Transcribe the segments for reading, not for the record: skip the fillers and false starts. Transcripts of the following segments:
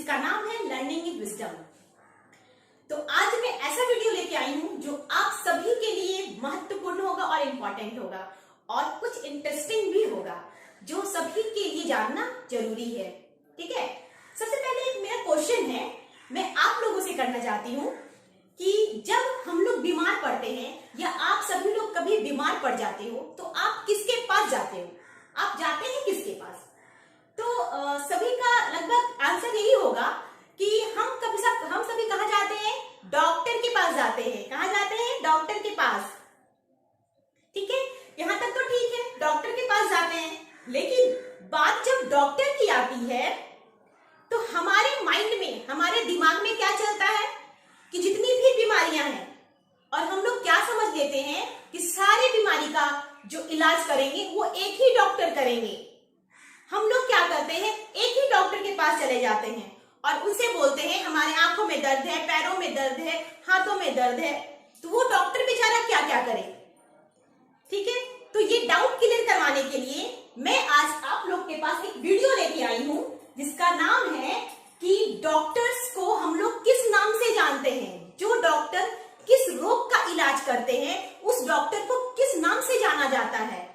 जिसका नाम है लर्निंग इज विजडम। तो आज मैं ऐसा वीडियो लेके आई हूं जो आप सभी के लिए महत्वपूर्ण होगा और इम्पोर्टेंट होगा और कुछ इंटरेस्टिंग भी होगा जो सभी के लिए जानना जरूरी है। ठीक है, सबसे पहले एक मेरा क्वेश्चन है, मैं आप लोगों से करना चाहती हूँ कि जब हम लोग बीमार पड़ते हैं या आप सभी लोग कभी बीमार पड़ जाते हो तो आप किसके पास जाते हो? आप जाते हैं किसके पास? तो सभी का लगभग आंसर यही होगा कि हम सभी कहाँ जाते हैं? डॉक्टर के पास जाते हैं। कहाँ जाते हैं? डॉक्टर के पास। ठीक है, यहाँ तक तो ठीक है, डॉक्टर के पास जाते हैं। लेकिन बात जब डॉक्टर की आती है तो हमारे माइंड में, हमारे दिमाग में क्या चलता है कि जितनी भी बीमारियां हैं, और हम लोग क्या समझ लेते हैं कि सारी बीमारी का जो इलाज करेंगे वो एक ही डॉक्टर करेंगे। हम लोग क्या करते हैं, एक ही डॉक्टर के पास चले जाते हैं और उनसे बोलते हैं हमारे आंखों में दर्द है, पैरों में दर्द है, हाथों में दर्द है। तो वो डॉक्टर बेचारा क्या क्या करे। ठीक है, तो ये डाउट क्लियर करवाने के लिए मैं आज आप लोग के पास एक वीडियो लेके आई हूं जिसका नाम है कि डॉक्टर्स को हम लोग किस नाम से जानते हैं। जो डॉक्टर किस रोग का इलाज करते हैं उस डॉक्टर को किस नाम से जाना जाता है।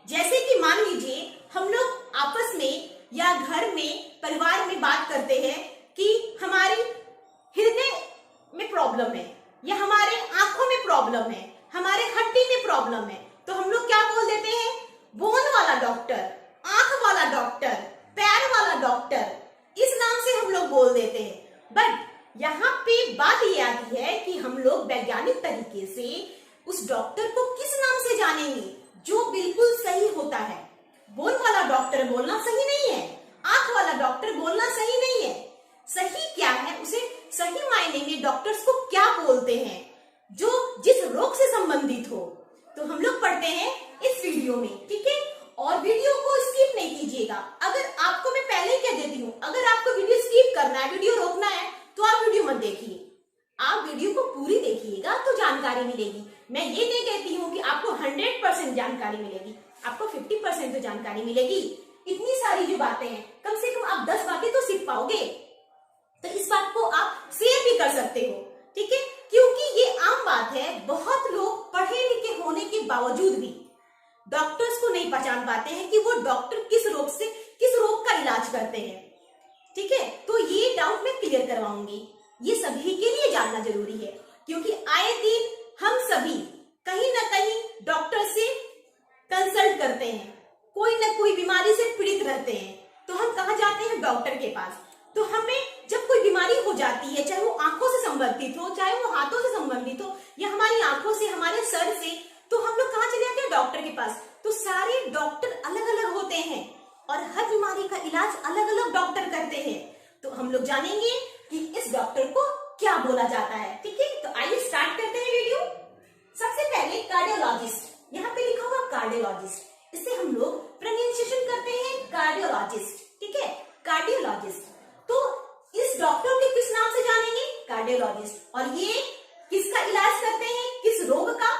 जैसे कि मान लीजिए हम लोग आपस में या घर में, परिवार में बात करते हैं कि हमारी हृदय में प्रॉब्लम है या हमारे आंखों में प्रॉब्लम है, हमारे हड्डी में प्रॉब्लम है, तो हम लोग क्या बोल देते हैं? बोन वाला डॉक्टर, आंख वाला डॉक्टर, पैर वाला डॉक्टर, इस नाम से हम लोग बोल देते हैं। बट यहाँ पे बात ये आती है कि हम लोग वैज्ञानिक तरीके से उस डॉक्टर को किस नाम से जानेंगे जो बिल्कुल सही होता है। बोन वाला डॉक्टर बोलना सही नहीं है, आंख वाला डॉक्टर बोलना सही नहीं है। सही क्या है, उसे सही मायने में डॉक्टर्स को क्या बोलते हैं जो जिस रोग से संबंधित हो, तो हम लोग पढ़ते हैं इस वीडियो में। ठीक है, और वीडियो को स्किप नहीं कीजिएगा। अगर आपको मैं पहले कह देती हूँ, अगर आपको वीडियो स्किप करना है, वीडियो रोकना है, तो आप वीडियो मत देखिए। आप वीडियो को पूरी देखिएगा तो जानकारी मिलेगी। मैं ये नहीं कहती हूँ कि आपको 100% जानकारी मिलेगी, आपको 50% तो जानकारी मिलेगी। इतनी सारी जो बातें हैं, कम से कम आप 10 बातें तो सीख पाओगे। तो इस बात को आप शेयर भी कर सकते हो। ठीक है, क्योंकि ये आम बात है, बहुत लोग पढ़े लिखे होने के बावजूद भी डॉक्टर्स को नहीं पहचान पाते हैं कि वो डॉक्टर किस रोग का इलाज करते हैं। ठीक है, तो ये डाउट मैं क्लियर करवाऊंगी। ये सभी के लिए जानना जरूरी है क्योंकि आए दिन हम सभी कहीं ना कहीं डॉक्टर से कंसल्ट करते हैं, कोई ना कोई बीमारी से पीड़ित रहते हैं, तो हम कहाँ जाते हैं? डॉक्टर के पास। तो हमें जब कोई बीमारी हो जाती है, चाहे वो आंखों से संबंधित हो, चाहे वो हाथों से संबंधित हो, या हमारी आंखों से, हमारे सर से, तो हम लोग कहाँ चले जाते हैं? डॉक्टर के पास। तो सारे डॉक्टर अलग अलग होते हैं और हर बीमारी का इलाज अलग अलग डॉक्टर करते हैं। तो हम लोग जानेंगे कि इस डॉक्टर को क्या बोला जाता है। ठीक है, तो आइए स्टार्ट करते हैं वीडियो। सबसे पहले कार्डियोलॉजिस्ट, यहाँ पे लिखा हुआ कार्डियोलॉजिस्ट, इसे हम लोग प्रोनाउंसिएशन करते हैं कार्डियोलॉजिस्ट। ठीक है, कार्डियोलॉजिस्ट। तो इस डॉक्टर को किस नाम से जानेंगे? कार्डियोलॉजिस्ट। और ये किसका इलाज करते हैं? किस रोग का?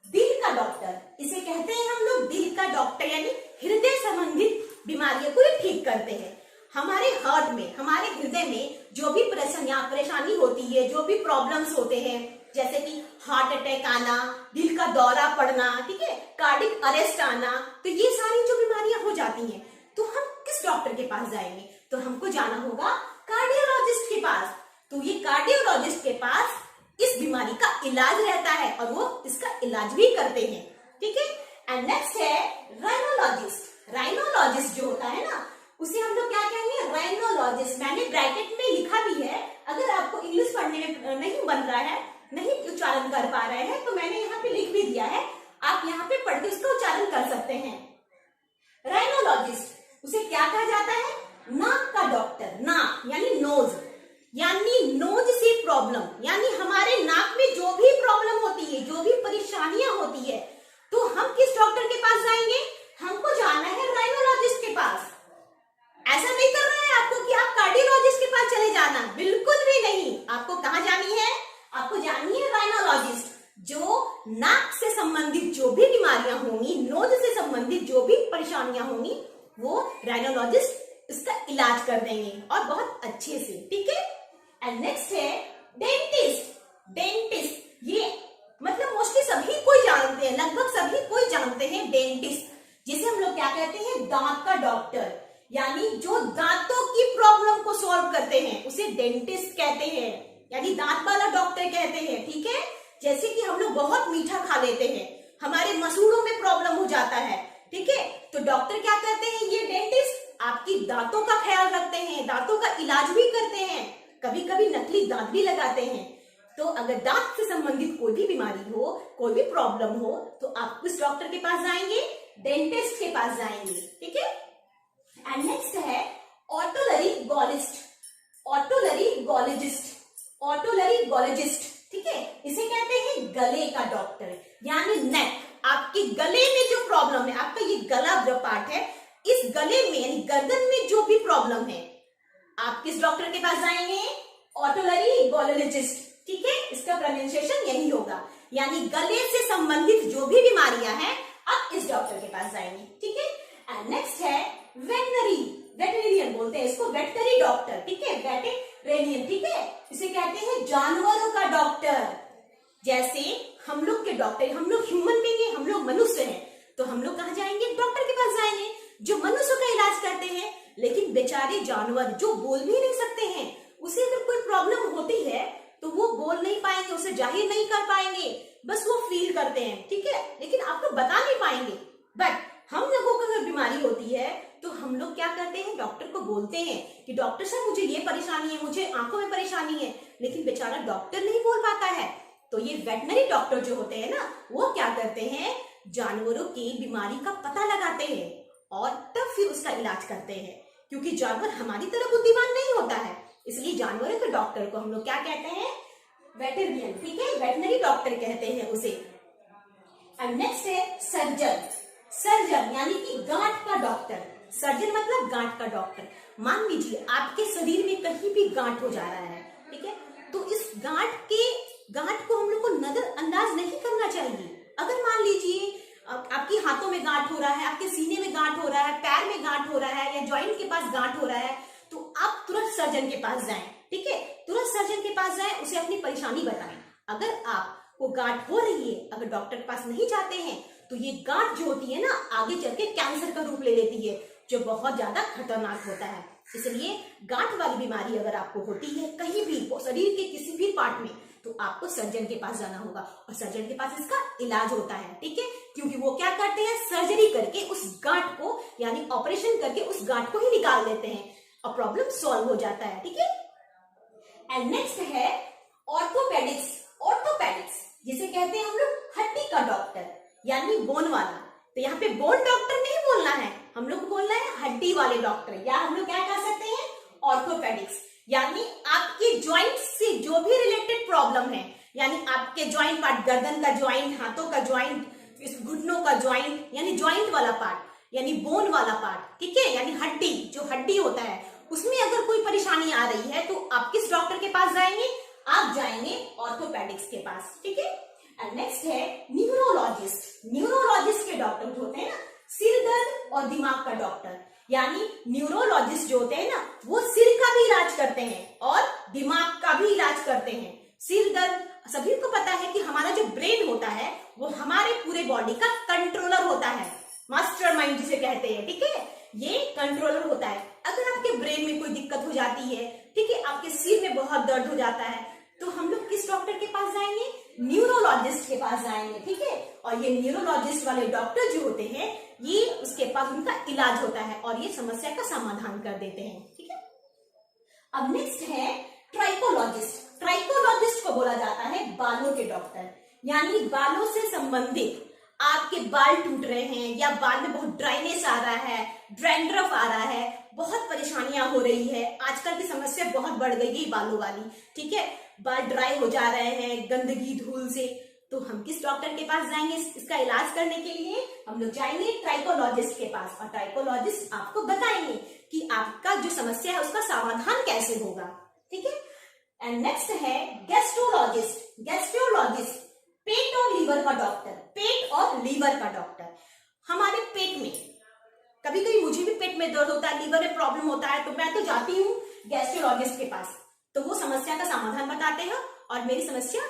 दिल का डॉक्टर। इसे कहते हैं हम लोग दिल का डॉक्टर, यानी हृदय संबंधित बीमारियों को ये ठीक करते हैं। हमारे हार्ट में, हमारे हृदय में जो भी परेशानी होती है, जो भी प्रॉब्लम्स होते हैं, जैसे कि हार्ट अटैक आना, दिल का दौरा पड़ना, ठीक है, कार्डिक अरेस्ट आना, तो ये सारी जो बीमारियां हो जाती हैं, तो हम किस डॉक्टर के पास जाएंगे? तो हमको जाना होगा कार्डियोलॉजिस्ट के पास। तो ये कार्डियोलॉजिस्ट के पास इस बीमारी का इलाज रहता है और वो इसका इलाज भी करते हैं। ठीक है, एंड नेक्स्ट है राइनोलॉजिस्ट। राइनोलॉजिस्ट जो होता है ना, उसे हम लोग क्या कहेंगे? राइनोलॉजिस्ट। मैंने ब्रैकेट में लिखा भी है, अगर आपको इंग्लिश पढ़ने में नहीं बन रहा है, नहीं उच्चारण कर पा रहे हैं, तो मैंने यहाँ पे लिख भी दिया है, आप यहाँ पे पढ़ के उसका उच्चारण कर सकते हैं। राइनोलॉजिस्ट, उसे क्या कहा जाता है? नाक का डॉक्टर। नाक यानी नोज, यानी नोज से प्रॉब्लम, यानी हमारे नाक में जो भी प्रॉब्लम होती है, जो भी परेशानियां होती है, तो हम किस डॉक्टर के पास जाएंगे? हमको जाना है राइनोलॉजिस्ट के पास। ऐसा नहीं कर रहा है आपको कि आप कार्डियोलॉजिस्ट के पास चले जाना, बिल्कुल भी नहीं। आपको कहाँ जानी है? आपको जानी है राइनोलॉजिस्ट, जो नाक से संबंधित जो भी बीमारियां होंगी, नोज से संबंधित जो भी परेशानियां होंगी, वो राइनोलॉजिस्ट इसका इलाज कर देंगे और बहुत अच्छे से, ठीक है। एंड नेक्स्ट है डेंटिस्ट। डेंटिस्ट ये मतलब मोस्टली सभी कोई जानते हैं, लगभग सभी कोई जानते हैं डेंटिस्ट, जिसे हम लोग क्या कहते हैं, दांत का डॉक्टर, यानी जो दांतों की प्रॉब्लम को सॉल्व करते हैं उसे डेंटिस्ट कहते हैं, यानी दांत वाला डॉक्टर कहते हैं, ठीक है। जैसे कि हम लोग बहुत मीठा खा लेते हैं, हमारे मसूड़ों में प्रॉब्लम हो जाता है, ठीक है, तो डॉक्टर क्या करते हैं, ये डेंटिस्ट आपकी दांतों का ख्याल रखते हैं, दांतों का इलाज भी करते हैं, कभी कभी नकली दांत भी लगाते हैं। तो अगर दांत से संबंधित कोई भी बीमारी हो, कोई भी प्रॉब्लम हो, तो आप किस डॉक्टर के पास जाएंगे, डेंटिस्ट के पास जाएंगे, ठीक है। एंड नेक्स्ट है ऑटोलरिंगोलॉजिस्ट। ऑटोलरिंगोलॉजिस्ट, ऑटोलरिंगोलॉजिस्ट, ठीक है, इसे कहते हैं गले का डॉक्टर, यानी नेक, आपके गले में जो प्रॉब्लम है, आपका ये गला जो पार्ट है, इस गले में यानी गर्दन में जो भी प्रॉब्लम है, आप किस डॉक्टर के पास जाएंगे, ऑटोलरिंगोलॉजिस्ट, ठीक है, इसका प्रोनाउंसिएशन यही होगा, यानी गले से संबंधित जो भी बीमारियां हैं आप इस डॉक्टर के पास जाएंगे, ठीक है। एंड नेक्स्ट है वेटनरी, वेटरिनियन बोलते हैं इसको, वेटनरी डॉक्टर, ठीक है, वेटरिनियन, ठीक है, इसे कहते हैं जानवरों का डॉक्टर। जैसे हम लोग के डॉक्टर, हम लोग ह्यूमन बीइंग हैं, हम लोग मनुष्य हैं, तो हम लोग कहाँ जाएंगे, डॉक्टर के पास जाएंगे जो मनुष्य का इलाज करते हैं। लेकिन बेचारे जानवर जो बोल भी नहीं सकते हैं, उसे अगर कोई प्रॉब्लम होती है तो वो बोल नहीं पाएंगे, उसे जाहिर नहीं कर पाएंगे, बस वो फील करते हैं, ठीक है, लेकिन आपको बता नहीं पाएंगे। बट हम लोगों को अगर बीमारी होती है तो हम लोग क्या करते हैं, डॉक्टर को बोलते हैं कि डॉक्टर साहब मुझे ये परेशानी है, मुझे आंखों में परेशानी है, लेकिन बेचारा डॉक्टर नहीं बोल पाता है। तो ये वेटनरी डॉक्टर जो होते हैं ना, वो क्या करते हैं, जानवरों की बीमारी का पता लगाते हैं और तब फिर उसका इलाज करते हैं, क्योंकि जानवर हमारी तरह बुद्धिमान नहीं होता है, इसलिए जानवरों के डॉक्टर को हम लोग क्या कहते हैं, वेटरिनियन, ठीक है, वेटनरी डॉक्टर कहते हैं उसे। एंड नेक्स्ट है सर्जन। सर्जन यानी कि गांठ का डॉक्टर, सर्जन मतलब गांठ का डॉक्टर। मान लीजिए आपके शरीर में कहीं भी गांठ हो जा रहा है, ठीक है, तो इस गांठ को हम लोग को नजरअंदाज नहीं करना चाहिए। अगर मान लीजिए आपके हाथों में गांठ हो रहा है, आपके सीने में गांठ हो रहा है, पैर में गांठ हो रहा है, या जॉइंट के पास गांठ हो रहा है, तो आप तुरंत सर्जन के पास जाएं, ठीक है, तुरंत सर्जन के पास जाएं, उसे अपनी परेशानी बताएं। अगर आपको गांठ हो रही है, अगर डॉक्टर के पास नहीं जाते हैं, तो ये गांठ जो होती है ना, आगे चल के कैंसर का रूप ले लेती है, जो बहुत ज्यादा खतरनाक होता है। इसलिए गांठ वाली बीमारी अगर आपको होती है कहीं भी, शरीर के किसी भी पार्ट में, तो आपको सर्जन के पास जाना होगा, और सर्जन के पास इसका इलाज होता है, ठीक है, क्योंकि वो क्या करते हैं, सर्जरी करके उस गांठ को, यानी ऑपरेशन करके उस गांठ को ही निकाल देते हैं और प्रॉब्लम सॉल्व हो जाता है, ठीक है। एंड नेक्स्ट है ऑर्थोपेडिक्स। ऑर्थोपेडिक्स जिसे कहते हैं हम लोग हड्डी का डॉक्टर, यानी बोन वाला। तो यहाँ पे बोन डॉक्टर नहीं बोलना है, हम लोग को बोलना है हड्डी वाले डॉक्टर, या हम लोग क्या कह सकते हैं, ऑर्थोपेडिक्स, यानी आपके ज्वाइंट से जो भी रिलेटेड प्रॉब्लम है, यानी आपके ज्वाइंट पार्ट, गर्दन का ज्वाइंट, हाथों का ज्वाइंट, घुटनों का ज्वाइंट, यानी ज्वाइंट वाला पार्ट, यानी बोन वाला पार्ट, ठीक है, यानी हड्डी, जो हड्डी होता है उसमें अगर कोई परेशानी आ रही है तो आप किस डॉक्टर के पास जाएंगे, आप जाएंगे ऑर्थोपेडिक्स के पास, ठीक है। एंड नेक्स्ट है न्यूरोलॉजिस्ट। न्यूरोलॉजिस्ट के डॉक्टर होते हैं ना, सिर दर्द और दिमाग का डॉक्टर, यानी न्यूरोलॉजिस्ट जो होते हैं ना, वो सिर का भी इलाज करते हैं और दिमाग का भी इलाज करते हैं। सिर दर्द, सभी को पता है कि हमारा जो ब्रेन होता है वो हमारे पूरे बॉडी का कंट्रोलर होता है, मास्टरमाइंड जिसे कहते हैं, ठीक है, ये कंट्रोलर होता है। अगर आपके ब्रेन में कोई दिक्कत हो जाती है, ठीक है, आपके सिर में बहुत दर्द हो जाता है, तो हम लोग किस डॉक्टर के पास जाएंगे, न्यूरोलॉजिस्ट के पास जाएंगे, ठीक है। और ये न्यूरोलॉजिस्ट वाले डॉक्टर जो होते हैं, ये उसके पास उनका इलाज होता है और ये समस्या का समाधान कर देते हैं, ठीक है। अब नेक्स्ट है ट्राइकोलॉजिस्ट। ट्राइकोलॉजिस्ट को बोला जाता है बालों के डॉक्टर, यानी बालों से संबंधित, आपके बाल टूट रहे हैं या बाल में बहुत ड्राइनेस आ रहा है, डैंड्रफ आ रहा है, बहुत परेशानियां हो रही है, आजकल की समस्या बहुत बढ़ गई है बालों वाली, ठीक है, बाल ड्राई हो जा रहे हैं गंदगी धूल से, तो हम किस डॉक्टर के पास जाएंगे इसका इलाज करने के लिए, हम लोग जाएंगे ट्राइकोलॉजिस्ट के पास, और ट्राइकोलॉजिस्ट आपको बताएंगे कि आपका जो समस्या है उसका समाधान कैसे होगा, ठीक है। एंड नेक्स्ट है गैस्ट्रोलॉजिस्ट। गैस्ट्रोलॉजिस्ट पेट और लीवर का डॉक्टर, पेट और लीवर का डॉक्टर। हमारे पेट में कभी कभी मुझे भी पेट में दर्द होता है, लीवर में प्रॉब्लम होता है, तो मैं तो जाती हूँ गैस्ट्रोलॉजिस्ट के पास, तो वो समस्या का समाधान बताते हैं और मेरी समस्या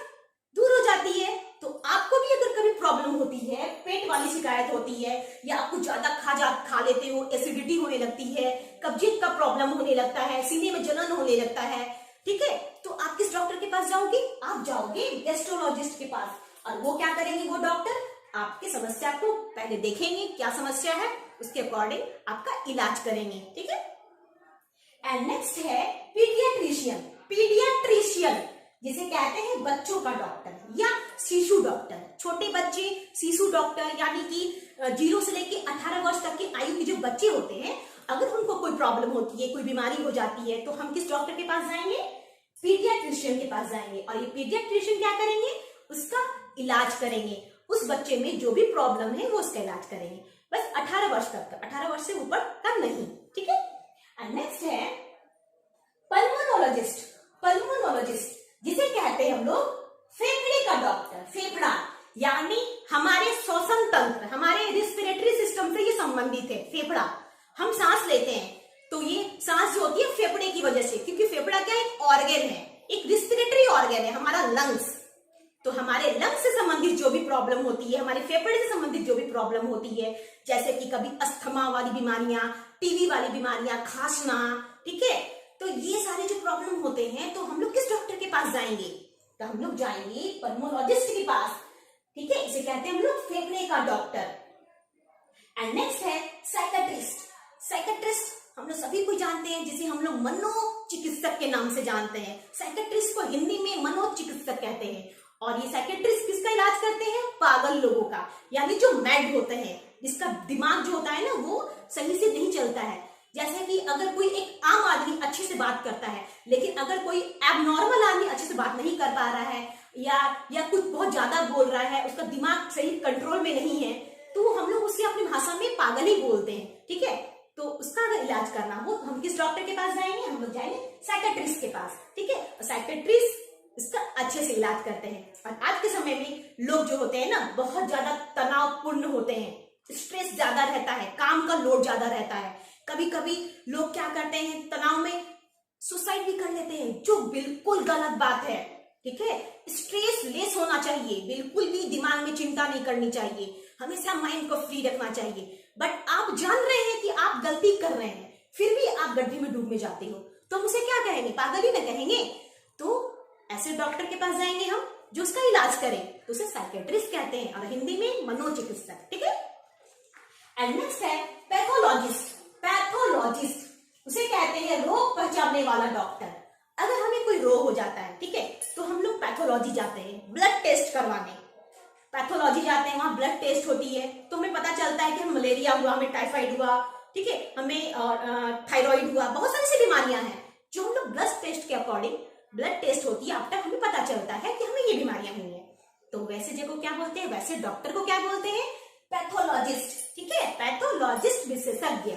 दूर हो जाती है। तो आपको भी अगर कभी प्रॉब्लम होती है, पेट वाली शिकायत होती है, या आपको ज्यादा खा लेते हो, एसिडिटी होने लगती है, कब्जियत का प्रॉब्लम होने लगता है, सीने में जलन होने लगता है, ठीक है, तो आप किस डॉक्टर के पास जाओगे? आप जाओगे गैस्ट्रोलॉजिस्ट के पास। और वो क्या करेंगे? वो डॉक्टर आपकी समस्या को पहले देखेंगे, क्या समस्या है, उसके अकॉर्डिंग आपका इलाज करेंगे, ठीक है। एंड नेक्स्ट है पीडियाट्रिशियन। पीडियाट्रिशियन जिसे कहते हैं बच्चों का डॉक्टर या शिशु डॉक्टर। छोटे बच्चे शिशु डॉक्टर, यानी कि 0 से लेके 18 वर्ष तक की आयु के जो बच्चे होते हैं, अगर उनको कोई प्रॉब्लम होती है, कोई बीमारी हो जाती है, तो हम किस डॉक्टर के पास जाएंगे? पीडियाट्रिशियन के पास जाएंगे। और ये पीडियाट्रिशियन क्या करेंगे? उसका इलाज करेंगे। उस बच्चे में जो भी प्रॉब्लम है वो उसका इलाज करेंगे, बस 18 वर्ष तक, 18 वर्ष से ऊपर का नहीं, ठीक है। एंड नेक्स्ट है पल्मोनोलॉजिस्ट। पल्मोनोलॉजिस्ट जिसे कहते हैं हम लोग फेफड़े का डॉक्टर। फेफड़ा यानी हमारे श्वसन तंत्र, हमारे रेस्पिरेटरी सिस्टम से ये संबंधित है। फेफड़ा, हम सांस लेते हैं तो ये सांस जो होती है फेफड़े की वजह से, क्योंकि फेफड़ा क्या एक ऑर्गन है, एक रेस्पिरेटरी ऑर्गन है, हमारा लंग्स। तो हमारे लंग्स से संबंधित जो भी प्रॉब्लम होती है, हमारे फेफड़े से संबंधित जो भी प्रॉब्लम होती है, जैसे कि कभी अस्थमा वाली बीमारियां, टीबी वाली बीमारियां, खांसना, ठीक है, तो ये सारे जो प्रॉब्लम होते हैं, तो हम लोग किस डॉक्टर के पास जाएंगे? तो हम लोग जाएंगे पल्मोनोलॉजिस्ट के पास, ठीक है, इसे कहते हैं हम लोग फेफड़े का डॉक्टर। एंड नेक्स्ट है साइकेट्रिस्ट। साइकेट्रिस्ट हम लोग सभी को जानते हैं, जिसे हम लोग मनोचिकित्सक के नाम से जानते हैं। साइकेट्रिस्ट को हिंदी में मनोचिकित्सक कहते हैं। और ये साइकेट्रिस्ट किसका इलाज करते हैं? पागल लोगों का, यानी जो मैड होते हैं, जिसका दिमाग जो होता है ना वो सही से नहीं चलता है। जैसे कि अगर कोई एक आम आदमी अच्छे से बात करता है, लेकिन अगर कोई एबनॉर्मल आदमी अच्छे से बात नहीं कर पा रहा है, या कुछ बहुत ज्यादा बोल रहा है, उसका दिमाग सही कंट्रोल में नहीं है, तो हम लोग उससे अपनी भाषा में पागल ही बोलते हैं, ठीक है। तो उसका अगर इलाज करना हो, हम किस डॉक्टर के पास जाएंगे? हम लोग जाएंगे साइकेट्रिस्ट के पास, ठीक है। और साइकेट्रिस्ट इसका अच्छे से इलाज करते हैं। और आज के समय में लोग जो होते हैं ना, बहुत ज्यादा तनावपूर्ण होते हैं, स्ट्रेस ज्यादा रहता है, काम का लोड ज्यादा रहता है। कभी कभी लोग क्या करते हैं, तनाव में सुसाइड भी कर लेते हैं, जो बिल्कुल गलत बात है, ठीक है। स्ट्रेस लेस होना चाहिए, बिल्कुल भी दिमाग में चिंता नहीं करनी चाहिए, हमेशा माइंड को फ्री रखना चाहिए। बट आप जान रहे हैं कि आप गलती कर रहे हैं, फिर भी आप गड्ढे में डूबने जाते हो, तो हम उसे क्या कहेंगे? पागल ही ना कहेंगे। तो ऐसे डॉक्टर के पास जाएंगे हम जो उसका इलाज करें, तो उसे साइकेट्रिस्ट कहते हैं, और हिंदी में मनोचिकित्सक, ठीक है। एंड नेक्स्ट है पैथोलॉजिस्ट। पैथोलॉजिस्ट उसे कहते हैं रोग पहचानने वाला डॉक्टर। अगर हमें कोई रोग हो जाता है, ठीक है, तो हम लोग पैथोलॉजी जाते हैं ब्लड टेस्ट करवाने। पैथोलॉजी जाते हैं, वहां ब्लड टेस्ट होती है, तो हमें पता चलता है कि हमें मलेरिया हुआ, हमें टाइफाइड हुआ, ठीक है, हमें थायराइड हुआ, बहुत सारी सी बीमारियां हैं जो हम लोग ब्लड टेस्ट के अकॉर्डिंग, ब्लड टेस्ट होती है आफ्टर, हमें पता चलता है कि हमें ये बीमारियां हुई हैं। तो वैसे जगह क्या बोलते हैं? वैसे डॉक्टर को क्या बोलते हैं? पैथोलॉजिस्ट, ठीक है, पैथोलॉजिस्ट विशेषज्ञ।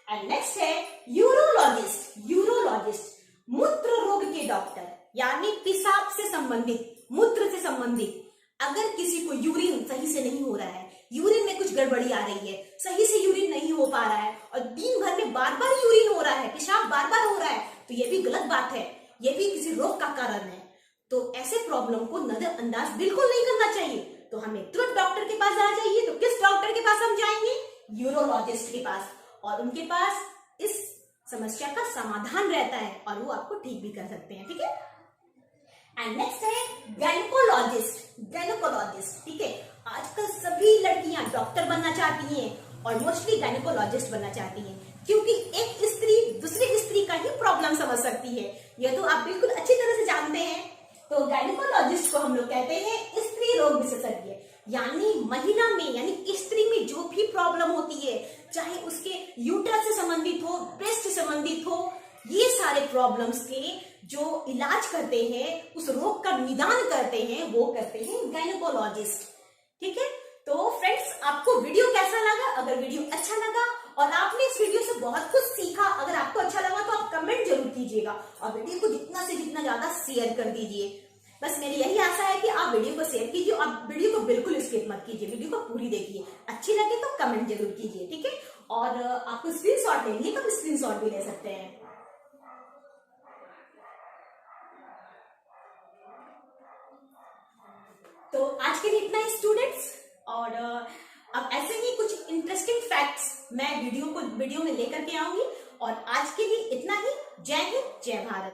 एंड नेक्स्ट है यूरोलॉजिस्ट। यूरोलॉजिस्ट मूत्र रोग के डॉक्टर, यानी पेशाब से संबंधित, मूत्र से संबंधित। अगर किसी को यूरिन सही से नहीं हो रहा है, यूरिन में कुछ गड़बड़ी आ रही है, सही से यूरिन नहीं हो पा रहा है, और दिन भर में बार बार यूरिन हो रहा है, पेशाब बार बार हो रहा है, तो ये भी गलत बात है, ये भी किसी रोग का कारण है। तो ऐसे प्रॉब्लम को नजरअंदाज बिल्कुल नहीं करना चाहिए, तो हमें तुरंत डॉक्टर के पास जाना चाहिए। तो किस डॉक्टर के पास हम जाएंगे? यूरोलॉजिस्ट के पास, और उनके पास इस समस्या का समाधान रहता है और वो आपको ठीक भी कर सकते हैं, ठीक है। एंड नेक्स्ट है गायनेकोलॉजिस्ट। गायनेकोलॉजिस्ट, ठीक है, आजकल सभी लड़कियां डॉक्टर बनना चाहती हैं और मोस्टली गायनेकोलॉजिस्ट बनना चाहती हैं, क्योंकि एक स्त्री दूसरी स्त्री का ही प्रॉब्लम समझ सकती है, यह तो आप बिल्कुल अच्छी तरह से जानते हैं। तो गायनेकोलॉजिस्ट को हम लोग कहते हैं स्त्री रोग विशेषज्ञ, यानी महिला में, यानी स्त्री में जो भी प्रॉब्लम होती है, चाहे उसके यूट्रस से संबंधित हो, ब्रेस्ट से संबंधित हो, ये सारे प्रॉब्लम्स के जो इलाज करते हैं, उस रोग का निदान करते हैं, वो करते हैं गायनेकोलॉजिस्ट, ठीक है। तो फ्रेंड्स, आपको वीडियो कैसा लगा? अगर वीडियो अच्छा लगा और आपने इस वीडियो से बहुत कुछ सीखा, अगर आपको अच्छा लगा तो आप कमेंट जरूर कीजिएगा और वीडियो को जितना से जितना ज्यादा शेयर कर दीजिए। बस मेरी यही आशा है कि आप वीडियो को शेयर कीजिए और वीडियो को बिल्कुल स्किप मत कीजिए, वीडियो को पूरी देखिए, अच्छी लगे तो कमेंट जरूर कीजिए, ठीक है। और आपको स्क्रीनशॉट लेनी है तो आप स्क्रीनशॉट भी ले सकते हैं। तो आज के लिए इतना ही स्टूडेंट्स, और अब ऐसे ही कुछ इंटरेस्टिंग फैक्ट्स मैं वीडियो में लेकर के आऊंगी। और आज के लिए इतना ही। जय हिंद, जय भारत।